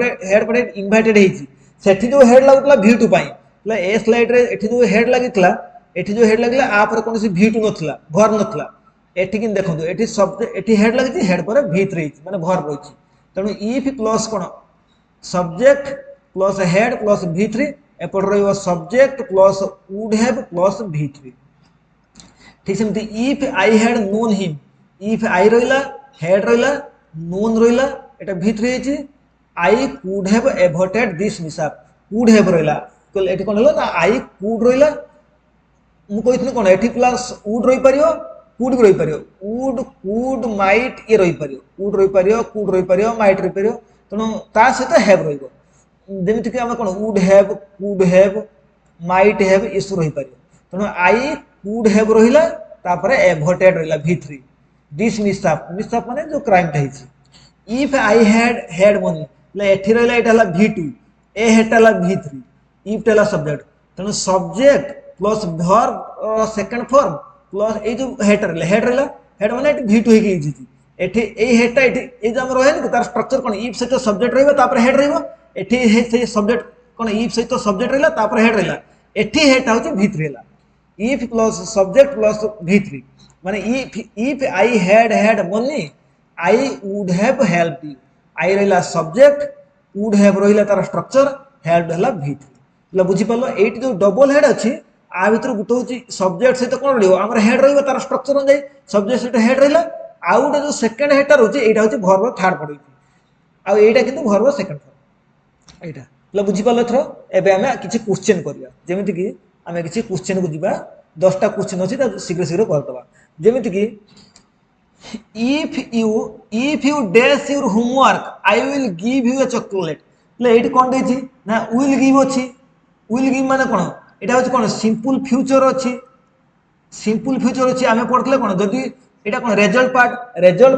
पड़े इनवाइटेड हेची सेठी जो हेड लागुतला v2 पाई प्ले ए स्लाइड रे एठी जो हेड लागितला एठी जो हेड लागला आ पर कोनसी v2 नथला भर नथला एठी किन देखंतु एठी सब्जेक्ट एठी हेड लागिति हेड पर v3 माने भर रहिछि तनु इफ प्लस कोन subject plus had plus v3 एपट रहिबो subject plus would have plus v3 ठीक सेमती if I had known him if I रहिला हेड रहिला नोन रहिला एटा v3 हेछि I could have avoided this mixup could have रहिला कोल एठी कोन हलो ना आई कुड रहिला मु कहिथि कोन एठी प्लस वुड रहि परियो कुड रहि परियो वुड माइट ए रहि परियो वुड रहि परियो कुड रहि परियो माइट रहि परियो तनो ता सहित हैव रहिबो जेमिति कि हम कोन would have could have might have इसु रहि परियो तनो आई कुड हैव रहिला तापरे एवॉइडेड रहिला v3 दिस मिसअप माने जो क्राइम थाइछि इफ आई हैड मनी ले एठी रहिला एटा हला v2 ए हेटाला v3 इफ टेला सब्जेक्ट तनो subject plus verb second form plus ए जो हेड रहिला हेड माने v2 हे कि एठी ए हेडटा एठी ए जे हम रहे न तार स्ट्रक्चर कोन इफ से तो सब्जेक्ट रहबो तापर हेड रहबो एठी हे से सब्जेक्ट कोन इफ से तो सब्जेक्ट रहला तापर हेड रहला एठी हेडटा होची v3 रहला if plus subject plus v3 माने if I had money I would have helped you I रहला सब्जेक्ट वुड हैव रहला तार स्ट्रक्चर हेल्प रहला v3 ल बुझी पालो एठी जो डबल हेड अछि आ भीतर गुटे होची सब्जेक्ट से तो कोन रहबो हमर हेड रहबो तार स्ट्रक्चर न जाई सब्जेक्ट से हेड रहला आउट जो सेकंड हेडटा रहउची एटा होची वर्ब थर्ड पड़ुची आ एटा किंतु वर्ब सेकंड फॉर्म एटा ल बुझी पालो थरो एबे हमें किछि क्वेश्चन करिया जेमिति कि हमें किछि क्वेश्चन को दिबा 10 टा क्वेश्चन अछि त शीघ्र कर दबा जेमिति कि if you dash your homework I will give you a chocolate ले एटी कोन देछि ना will give अछि will give माने कोन एटा होची कोन सिंपल फ्यूचर अछि हमें पढतले कोन जदी एटा कोन रिजल्ट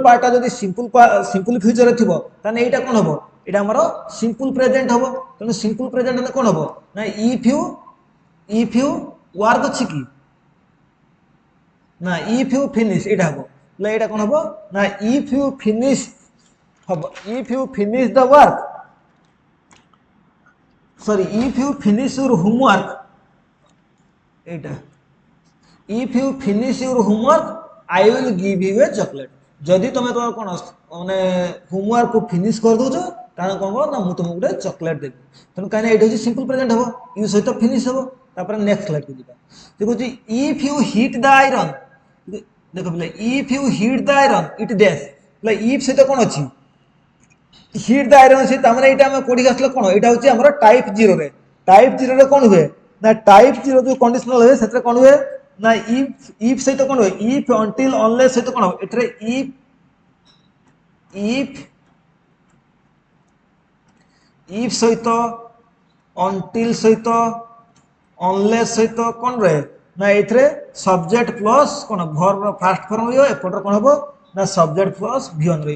पार्ट जदी सिंपल फ्यूचर थिबो तने एटा कोन हबो एटा हमरो सिंपल प्रेजेंट हबो तने सिंपल प्रेजेंट ने कोन हबो ना इफ यू वर्क अछि की ना इफ यू फिनिश एटा हबो ले एटा कोन हबो ना if you finish the work sorry if you finish your homework एटा if you finish your homework I will give you a chocolate जदि तुम तो कोन माने होमवर्क को फिनिश कर दोजो ताने कोन ना मु तुमको गोटे चॉकलेट देबी तन काने एटा होची सिंपल प्रेजेंट हबो यू सहित फिनिश हबो तापर नेक्स्ट स्लाइड को दिबा देखो जी if you hit the iron देखो बोले if you hit the iron it dash if सहित कौन अच्छी हिट द आयरन अच्छी ताने ये आम पढ़ी आसला कौन यहाँ हूँ आम टाइप 0 रे टाइप 0 रे कौन हुए ना टाइप 0 जो कंडीशनल हुए से कौन हुए ना इफ इफ सहित कौन हुए इफ अंटिल अनलेस सहित कौन हो एटरे इफ इफ सहित अंटिल सहित अनलेस सहित कौन रहे ना ये सब्जेक्ट प्लस कौन भर फास्ट फॉर्म रही एपटर कौन हम ना सब्जेक्ट प्लस भिवन रही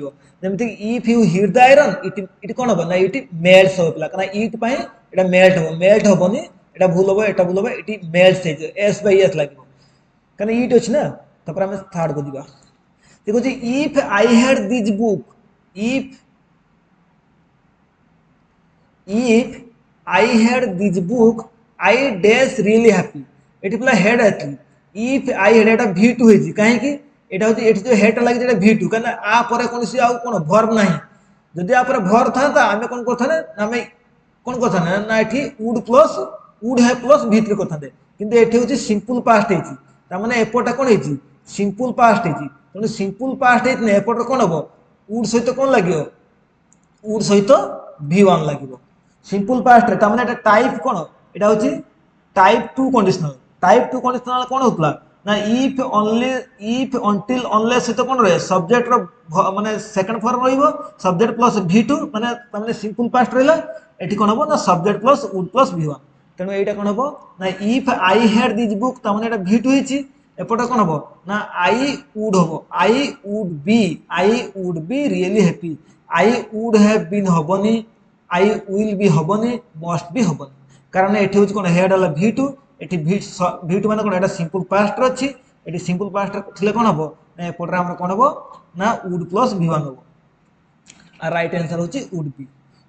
if you hit the iron it कौन हम ना ये मेल्ट हो पिला कारण इट ये मेल्ट हेनी यहाँ भूल हम यहाँ भूल हम ये मेल्ट एस बै एस लगे कारण इट अच्छी ना तापर आम थर्ड को जा देखो if I had this book if I had this book I dash really happy ये पिला हेड आती if I head Etah V2 होइछि काहे कि एटा होछि एठी जो हेड लागि जेटा V2 कारण आ परे कोनसी आ कोन वर्ब नाही जदि आ परे वर्ब था आमे कोन करथाने आमे कोन करथाने ना एठी वुड है प्लस V3 करथाने किंतु एठी होछि सिंपल पास्ट हेछि ता माने एपोटा कोन हेछि सिंपल पास्ट हेछि तने सिंपल पास्ट हेछि ने एपोटा कोन हबो वुड सहित कोन लागियो वुड सहित V1 लागियो सिंपल पास्ट रे ता माने एटा टाइप कोन एटा होछि टाइप 2 कंडीशनल कौन होता ना इफ अंटिल अनलेस सहित कौन रहे सब्जेक्ट माने सेकंड फॉर्म रहिबो सब्जेक्ट प्लस V2 माने सिंपल पास्ट रहला एठी कौन हो ना subject plus would plus V1 तेणु एटा कौन हो ना if I had this book ता माने एटा V2 होइछि एपटे कौन हो ना I would be really happy I would have been हबनी आई विल बी हबनी मस्ट बी हबनी कारण एठी होछि कोन हेड वाला V2 एठी V2 माने कोन एटा सिंपल पास्ट रे अछि एठी सिंपल पास्ट रे थिले कोन हबो ना एपटर हमर कोन हबो ना वुड प्लस V1 हबो आ राइट आंसर होछि वुड बी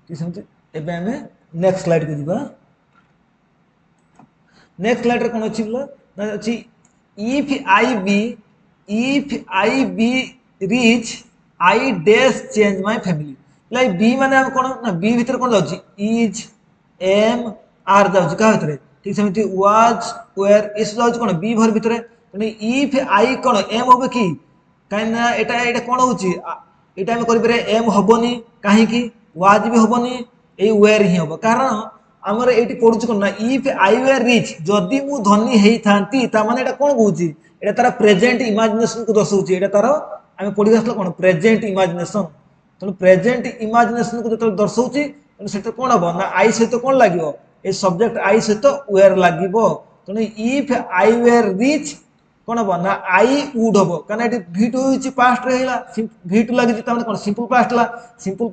ठीक समझ एबे हमें नेक्स्ट स्लाइड को दिबा नेक्स्ट स्लाइड रे कोन अछि बोला ना अछि if I be rich I dash change my family like be माने हम कोन ना बी भीतर कोन जाउछि इज एम आर जाउछि का भीतर ठीक सेमति वाज वेयर इस जाउछि कोन बी भर भीतर तने इफ आई कोन एम होबे की काहे ना एटा कोन होछि एटा हम करि परे एम होबनी काहे की वाज भी होबनी ए वेयर ही होबो कारण हमर एटी पडुछि कोन ना इफ आई वेयर रिच जदी मु धनी हेई थांती ता माने एटा कोन कहउछि एटा तारा प्रेजेंट इमेजिनेशन को दर्शाउछि एटा तारा हम पढि आसला कोन प्रेजेंट इमेजिनेशन तने प्रेजेंट इमेजिनेशन को जतल दर्शाउछि तने सेटा कोन हबो ना आई सहित कोन लागियो ए सब्जेक्ट आई सहित वेयर लागिबो तने इफ आई वेयर रिच कोन हबो ना आई वुड हबो कारण एटी V2 होछि पास्ट रहेला V2 लागि ता माने कोन सिंपल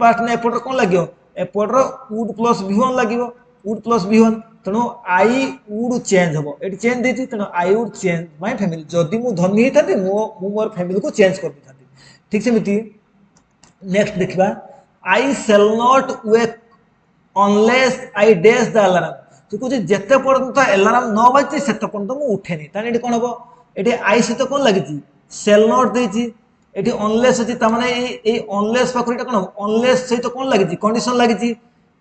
पास्ट ने एपोटर कोन लागियो एपोटर वुड प्लस V1 लागिबो वुड प्लस V1 तनो आई वुड चेंज हबो एटी चेंज देछि तनो I would change my family जदी मु धनी हेताती मु मोर फैमिली को चेंज कर देताती ठीक सेमिति नेक्स्ट देखबा I shall not wake unless I dash the alarm तो कुछ जेते पर्यंत अलार्म न बाजि सेते पर्यंत मु उठेनी ताने एटी कोन हबो एटी आई सहित कोन लागिछि शैल नॉट देछि एटी अनलेस अछि ता माने ए अनलेस पाखर एटा कोन अनलेस सहित कोन लागिछि कंडीशन लागिछि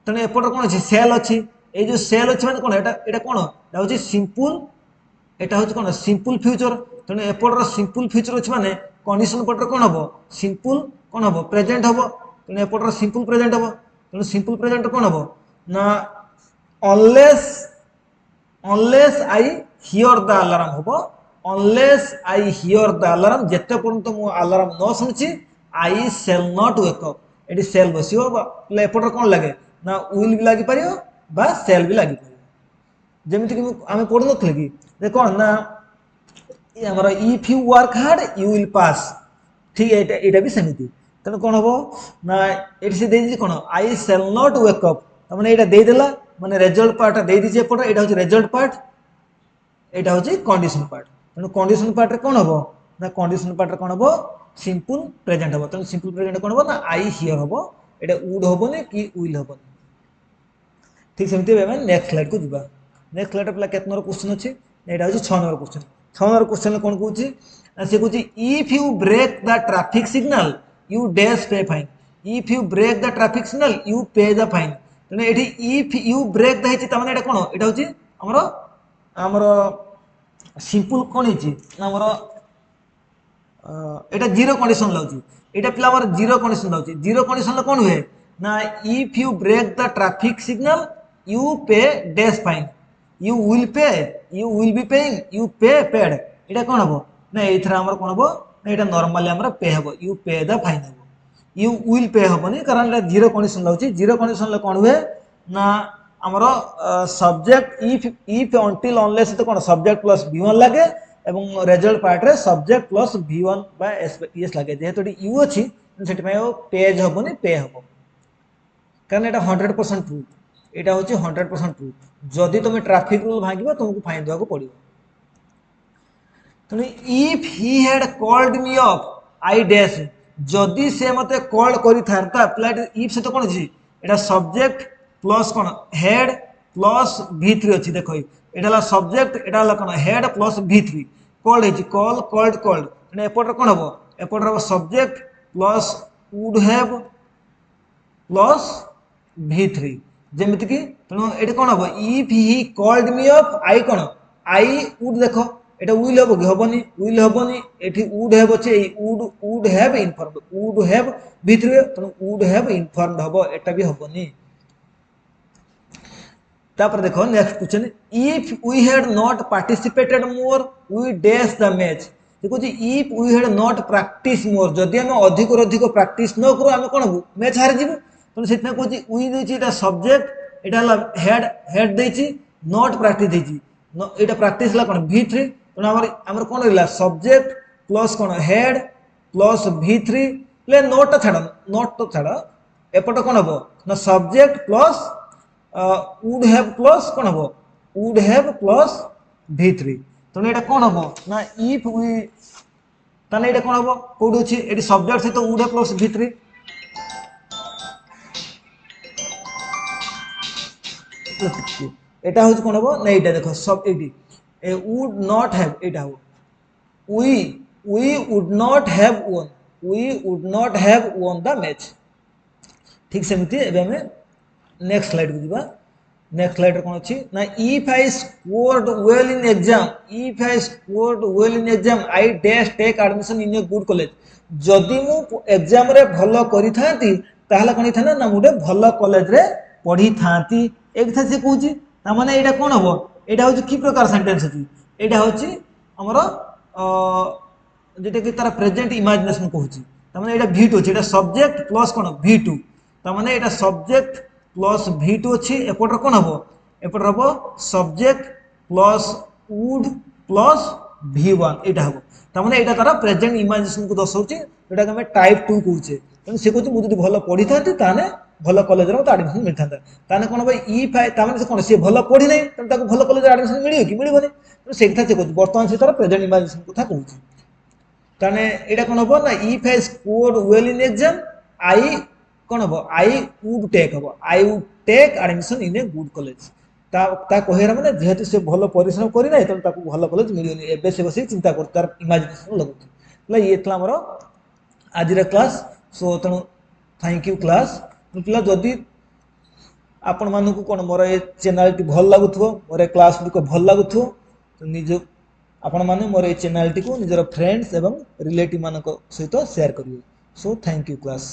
तने एपटर कोन अछि सेल अछि ए जो सेल अछि माने कोन एटा कोन एटा होछि सिंपल एटा होछि कोन सिंपल फ्यूचर तने एपटर सिंपल फ्यूचर अछि माने कंडीशन पटर कोन हबो सिंपल कोन हबो प्रेजेंट हबो तने एपटर सिंपल प्रेजेंट हबो तने सिंपल प्रेजेंट कोन हबो ना unless I hear the alarm हबो unless I hear the alarm जेते पर्यंत मु अलार्म न सुनछि I shall not wake up एटी शैल बसियो एपटर कोन लागे ना विल भी लागि परियो बा शैल भी लागि परियो जेमिति कि आमे पढु नथले कि जे कोन ना हमरा if you work hard you will pass ठीक एटा भी सेमिति तने कोन हबो ना एटी से देछि कोन आई शैल नॉट वेक अप तमने एटा दे देला माने रिजल्ट पार्ट दे दिजे एपटर एटा होछि रिजल्ट पार्ट एटा होछि कंडीशन पार्ट तने कंडीशन पार्ट रे कोन हबो ना कंडीशन पार्ट रे कोन हबो सिंपल प्रेजेंट हबो तने सिंपल प्रेजेंट कोन हबो ना आई हियर हबो एटा वुड हबो ने कि विल हबो ठीक सेमति बे नेक्स्ट स्लाइड को दिबा नेक्स्ट स्लाइड पे केत नंबर क्वेश्चन अछि एटा होछि 6 नंबर क्वेश्चन 6 नंबर क्वेश्चन कोन कहउछि से कहउछि if you break the traffic signal you dash pay fine if you break the traffic signal you pay the fine तने एठी इफ यू ब्रेक द हेछि त माने एटा कोन एटा होछि हमरो सिंपल कोन हेछि हमरो এটা জিরো কন্ডিশন লাগুଛି এটা পিলা আমার জিরো কন্ডিশন লাগুଛି জিরো কন্ডিশন লে কোন হুয়ে না if you break the traffic signal you pay dash fine you will be paying you pay paid এটা কোন হবো না এইথরা আমার কোন হবো না এটা নরমালি আমরা পে হবো ইউ পে দ্য ফাইন হবো ইউ উইল পে হবনি কারণ এটা জিরো কন্ডিশন লাগুଛି জিরো কন্ডিশন লে কোন হুয়ে না আমার সবজেক্ট ইফ অনটিল অনলেস তো কোন সবজেক্ট প্লাস v1 লাগে এবং রেজল্ট পার্টরে সবজেক্ট প্লস v1 বা এস লাগে যেহেতু এটি ইউ ଅଛି সেটিপাই পেজ হবনি পে হব কারণ এটা 100% ট্রু এটা হচ্ছে 100% ট্রু যদি তুমি ট্রাফিক রুল ভাঙিব তোমাকে ফাইন দেওয়া পড়িব তেমনি if he had called me off I dash যদি সে মতে কল করি থারতা প্লাট ইফ সে তো কোন আছে এটা সবজেক্ট প্লস কোন হেড প্লস v3 ଅଛି দেখো এটা হলো সবজেক্ট এটা হলো কোন হেড প্লস v3 কল্ড হইছি কল্ড মানে এপটর কোন হবো এপটর হবো subject plus would have plus v3 যেমিতি কি তেণু এটা কোন হবো if he called me off I কোন আই উড দেখো এটা উইল হবো কি হবনি উইল হবনি এটি উড হ্যাভ আছে এই would have informed would have v3 তেণু উড হ্যাভ ইনফর্মড হবো এটা भी হবনি তারপরে দেখো next question if we had not participated more we dash the match দেখো যে if we had not practice more যদি আমি অধিক প্র্যাকটিস ন করু আমি কোন হবু ম্যাচ হারি যাবো তেমন সেটা কହୁছি উই দিয়েছি এটা সবজেক্ট এটা হলো হেড দিয়েছি নট প্র্যাকটিস দিয়েছি এটা প্র্যাকটিস হলো কোন v3 তেমন আমার কোন রইলা সবজেক্ট প্লস কোন হেড প্লস v3 লে নোটটা ছাড়া এপটা কোন হবো না subject plus would have plus কোন হবো উড হ্যাভ প্লস v3 তেমন এটা কোন হবো না ইফ উই তাহলে এটা কোন হবো কোড আছে এটি সবজেক্ট সহিত উড হ্যাভ প্লস v3 এটা হচ্ছে কোন হবো না এইটা দেখো সব এইটি উড নট হ্যাভ এটা হবো we would not have won the match ঠিক সেমিতি এবে আমি নেক্সট স্লাইড কু যা নেক্সট স্লাইড কোন আছে না if I scored well in exam I dash take admission in a good college যদি মু এক্সাম রে ভালো করি থাকি তাহলে কোন থানা না মুডে ভালো কলেজ রে পড়ি থাকি এই কথা সে কହୁଛି তা মানে এটা কোন হবো এটা হচ্ছে কি প্রকার সেন্টেন্স আছে এটা হচ্ছে আমার যেটা কি তার প্রেজেন্ট ইমাজিনেশন কହୁଛି তার মানে এটা v2 আছে এটা সবজেক্ট প্লাস কোন v2 তার মানে এটা সবজেক্ট প্লস v2 আছে এপটর কোন হবো এপটর হবো subject plus would plus v1 এটা হবো তার মানে এটা তার প্রেজেন্ট ইমাজিনেশন কু দর্শাଉଛି যেটাকে আমি টাইপ 2 কହୁଛे তেমন সে কହୁଛି মু যদি ভালো পড়ি থাকি তাহলে ভালো কলেজরে মতো আডমিশন মিলিথান্তা তাহলে কোন হবো ইফ আই তার মানে কোন সে ভালো পড়ি নাই তাহলে তাকে ভালো কলেজরে আডমিশন মিলিব কি মিলিবনি তো সেই কথা সে কହୁଛି বর্তমান সে তার প্রেজেন্ট ইমাজিনেশন কথা কହୁଛି তাহলে এটা কোন হবো না if I scored well in exam I কোন হবো I would take admission in a good college তা কহিবার মানে যেহেতু সে ভালো পরিশ্রম করি নাই তেমন তাকে ভালো কলেজ মিলিবনি এবে সে বসে চিন্তা করতে তার ইমাজিনেশন লাগুଛି তাহলে ইয়ে ଥିଲା আমার আজির ক্লাস সো তেণু থ্যাংক ইউ ক্লাস পিলা যদি আপন মানকু কোন মোর এই চ্যানেলটি ভাল লাগুথিব মোর এই ক্লাস গুড়িক ভাল লাগুথিব তো নিজ আপন মানে মোর এই চ্যানেলটি কু নিজের ফ্রেন্ডস এবং রিলেটিভ মানক সহিত শেয়ার করিবে সো থ্যাংক ইউ ক্লাস।